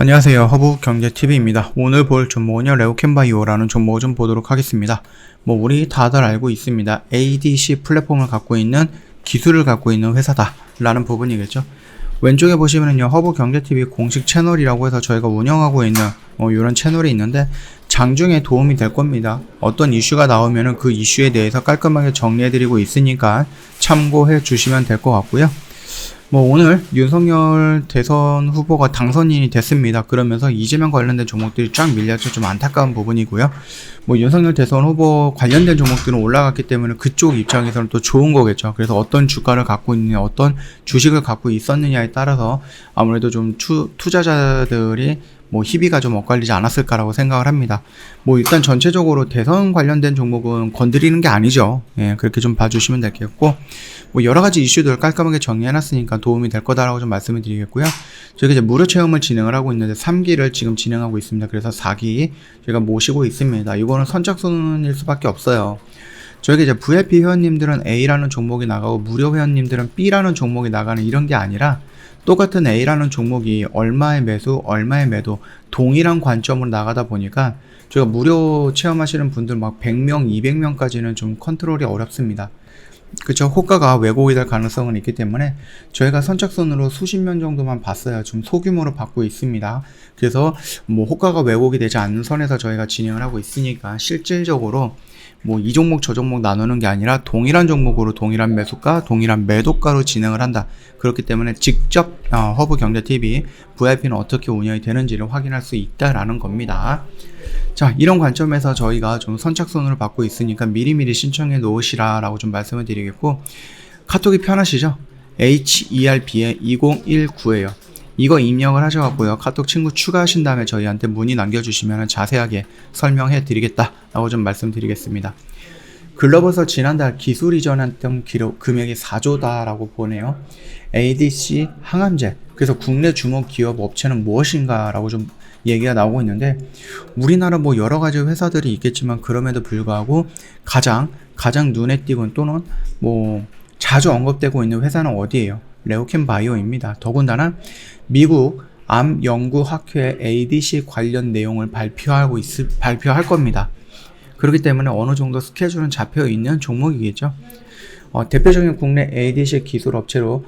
안녕하세요. 허브경제TV입니다. 오늘 볼 종목은요, 레오캠바이오라는 종목을 좀 보도록 하겠습니다. 우리 다들 알고 있습니다. ADC 플랫폼을 갖고 있는 기술을 갖고 있는 회사다 라는 부분이겠죠. 왼쪽에 보시면은요, 허브경제TV 공식 채널이라고 해서 저희가 운영하고 있는 이런 채널이 있는데 장중에 도움이 될 겁니다. 어떤 이슈가 나오면은 그 이슈에 대해서 깔끔하게 정리해드리고 있으니까 참고해 주시면 될 것 같고요. 오늘 윤석열 대선 후보가 당선인이 됐습니다. 그러면서 이재명 관련된 종목들이 쫙 밀려서 좀 안타까운 부분이고요. 윤석열 대선 후보 관련된 종목들은 올라갔기 때문에 그쪽 입장에서는 또 좋은 거겠죠. 그래서 어떤 주가를 갖고 있느냐, 어떤 주식을 갖고 있었느냐에 따라서 아무래도 좀 투자자들이 희비가 좀 엇갈리지 않았을까라고 생각을 합니다. 일단 전체적으로 대선 관련된 종목은 건드리는 게 아니죠. 예, 그렇게 좀 봐주시면 되겠고, 여러 가지 이슈들 깔끔하게 정리해놨으니까 도움이 될 거다라고 좀 말씀을 드리겠고요. 저희가 이제 무료 체험을 진행을 하고 있는데 3기를 지금 진행하고 있습니다. 그래서 4기 저희가 모시고 있습니다. 이거는 선착순일 수밖에 없어요. 저희가 이제 VIP 회원님들은 A라는 종목이 나가고 무료 회원님들은 B라는 종목이 나가는 이런 게 아니라 똑같은 A라는 종목이 얼마의 매수, 얼마의 매도 동일한 관점으로 나가다 보니까 저희가 무료 체험하시는 분들 100명, 200명까지는 좀 컨트롤이 어렵습니다. 그쵸? 호가가 왜곡이 될 가능성은 있기 때문에 저희가 선착순으로 수십 명 정도만 봤어요. 좀 소규모로 받고 있습니다. 그래서 호가가 왜곡이 되지 않는 선에서 저희가 진행을 하고 있으니까 실질적으로 이 종목 저 종목 나누는 게 아니라 동일한 종목으로 동일한 매수가, 동일한 매도가로 진행을 한다. 그렇기 때문에 직접 허브경제TV VIP는 어떻게 운영이 되는지를 확인할 수 있다라는 겁니다. 자, 이런 관점에서 저희가 좀 선착순으로 받고 있으니까 미리미리 신청해 놓으시라라고 좀 말씀을 드리겠고, 카톡이 편하시죠? HERB에2019에요. 이거 입력을 하셔갖고요, 카톡 친구 추가하신 다음에 저희한테 문의 남겨주시면 자세하게 설명해 드리겠다라고 좀 말씀드리겠습니다. 글로벌서 지난달 기술 이전했던 금액이 4조다라고 보네요. ADC 항암제, 그래서 국내 주목 기업 업체는 무엇인가 라고 좀 얘기가 나오고 있는데, 우리나라 여러 가지 회사들이 있겠지만 그럼에도 불구하고 가장 눈에 띄고 또는 자주 언급되고 있는 회사는 어디예요? 레오캠바이오입니다. 더군다나 미국 암 연구 학회 ADC 관련 내용을 발표할 겁니다. 그렇기 때문에 어느 정도 스케줄은 잡혀 있는 종목이겠죠. 대표적인 국내 ADC 기술 업체로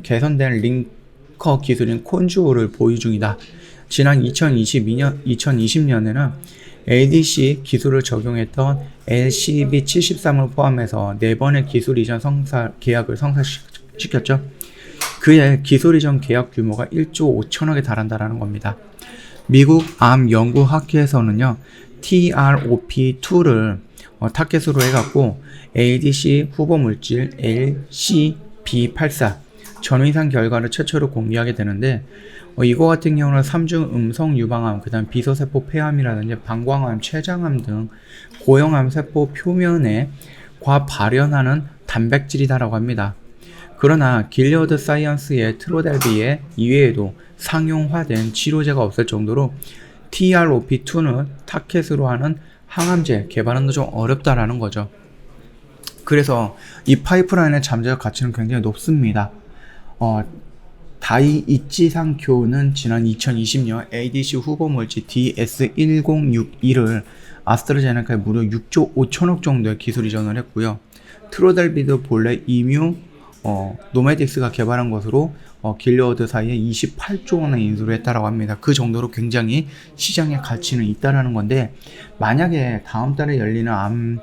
개선된 링커 기술인 콘주어를 보유 중이다. 지난 2020년에는 ADC 기술을 적용했던 LCB73을 포함해서 4번의 기술 이전 계약을 성사시켰죠. 그의 기술 이전 계약 규모가 1조 5천억에 달한다는 겁니다. 미국 암 연구 학회에서는요, TROP2를 타겟으로 해갖고 ADC 후보 물질 LCB84 전위상 결과를 최초로 공개하게 되는데, 이거 같은 경우는 3중 음성 유방암, 그 다음 비서세포 폐암이라든지 방광암, 췌장암 등 고형암 세포 표면에 과발현하는 단백질이다라고 합니다. 그러나 길리어드 사이언스의 트로델비에 이외에도 상용화된 치료제가 없을 정도로 TROP2는 타켓으로 하는 항암제 개발은 좀 어렵다라는 거죠. 그래서 이 파이프라인의 잠재적 가치는 굉장히 높습니다. 다이이치상교는 지난 2020년 ADC 후보 물질 DS1062를 아스트라제네카에 무려 6조 5천억 정도의 기술 이전을 했고요. 트로델비도 본래 이뮤 노메딕스가 개발한 것으로 길리어드 사이에 28조 원의 인수를 했다라고 합니다. 그 정도로 굉장히 시장의 가치는 있다라는 건데, 만약에 다음 달에 열리는 암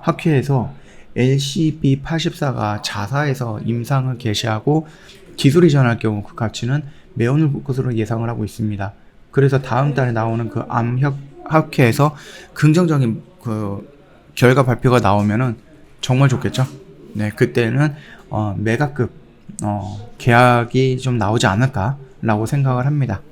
학회에서 LCB84가 자사에서 임상을 개시하고 기술 이전할 경우 그 가치는 매우 높을 것으로 예상을 하고 있습니다. 그래서 다음 달에 나오는 그 암 학회에서 긍정적인 그 결과 발표가 나오면은 정말 좋겠죠. 네, 그때는 메가급 계약이 좀 나오지 않을까라고 생각을 합니다.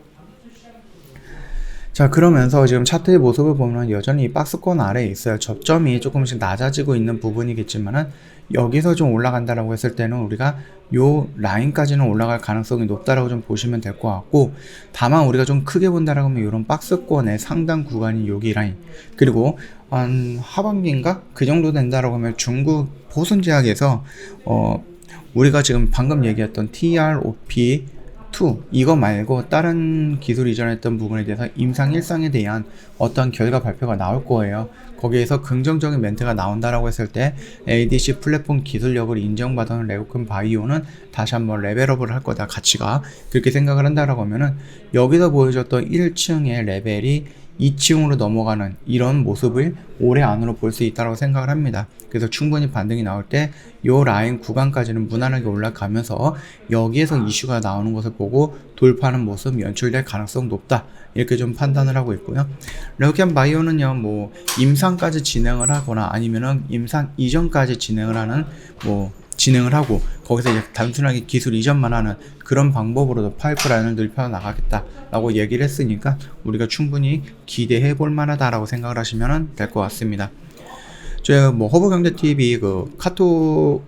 자, 그러면서 지금 차트의 모습을 보면 여전히 박스권 아래에 있어요. 저점이 조금씩 낮아지고 있는 부분이겠지만은 여기서 좀 올라간다라고 했을 때는 우리가 요 라인까지는 올라갈 가능성이 높다라고 좀 보시면 될 것 같고, 다만 우리가 좀 크게 본다라고 하면 이런 박스권의 상단 구간이 여기 라인, 그리고 한 하반기인가 그 정도 된다라고 하면 중국 보순제약에서 우리가 지금 방금 얘기했던 TROP 2. 이거 말고 다른 기술 이전했던 부분에 대해서 임상 1상에 대한 어떤 결과 발표가 나올 거예요. 거기에서 긍정적인 멘트가 나온다라고 했을 때 ADC 플랫폼 기술력을 인정받은 레오켄 바이오는 다시 한번 레벨업을 할 거다. 가치가 그렇게 생각을 한다라고 하면은 여기서 보여줬던 1층의 레벨이 2층으로 넘어가는 이런 모습을 올해 안으로 볼 수 있다고 생각을 합니다. 그래서 충분히 반등이 나올 때 이 라인 구간까지는 무난하게 올라가면서 여기에서 이슈가 나오는 것을 보고 돌파하는 모습 연출될 가능성 높다. 이렇게 좀 판단을 하고 있고요. 레오켄 바이오는요, 뭐 임상까지 진행을 하거나 아니면은 임상 이전까지 진행을 하고 거기서 이제 단순하게 기술 이전만 하는 그런 방법으로도 파이프라인을 넓혀 나가겠다라고 얘기를 했으니까 우리가 충분히 기대해 볼 만하다라고 생각을 하시면 될 것 같습니다. 저희 뭐 허브경제TV 그 카톡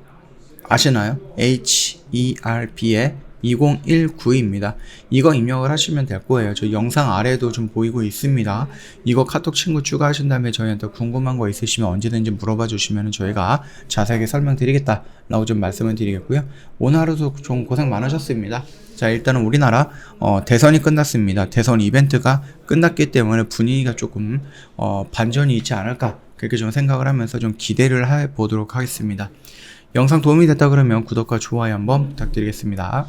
아시나요? HERP의 2019입니다. 이거 입력을 하시면 될 거예요. 저 영상 아래도 좀 보이고 있습니다. 이거 카톡 친구 추가하신 다음에 저희한테 궁금한 거 있으시면 언제든지 물어봐 주시면 저희가 자세하게 설명드리겠다 라고 좀 말씀을 드리겠고요. 오늘 하루도 좀 고생 많으셨습니다. 자, 일단은 우리나라 대선이 끝났습니다. 대선 이벤트가 끝났기 때문에 분위기가 조금 반전이 있지 않을까 그렇게 좀 생각을 하면서 좀 기대를 해 보도록 하겠습니다. 영상 도움이 됐다 그러면 구독과 좋아요 한번 부탁드리겠습니다.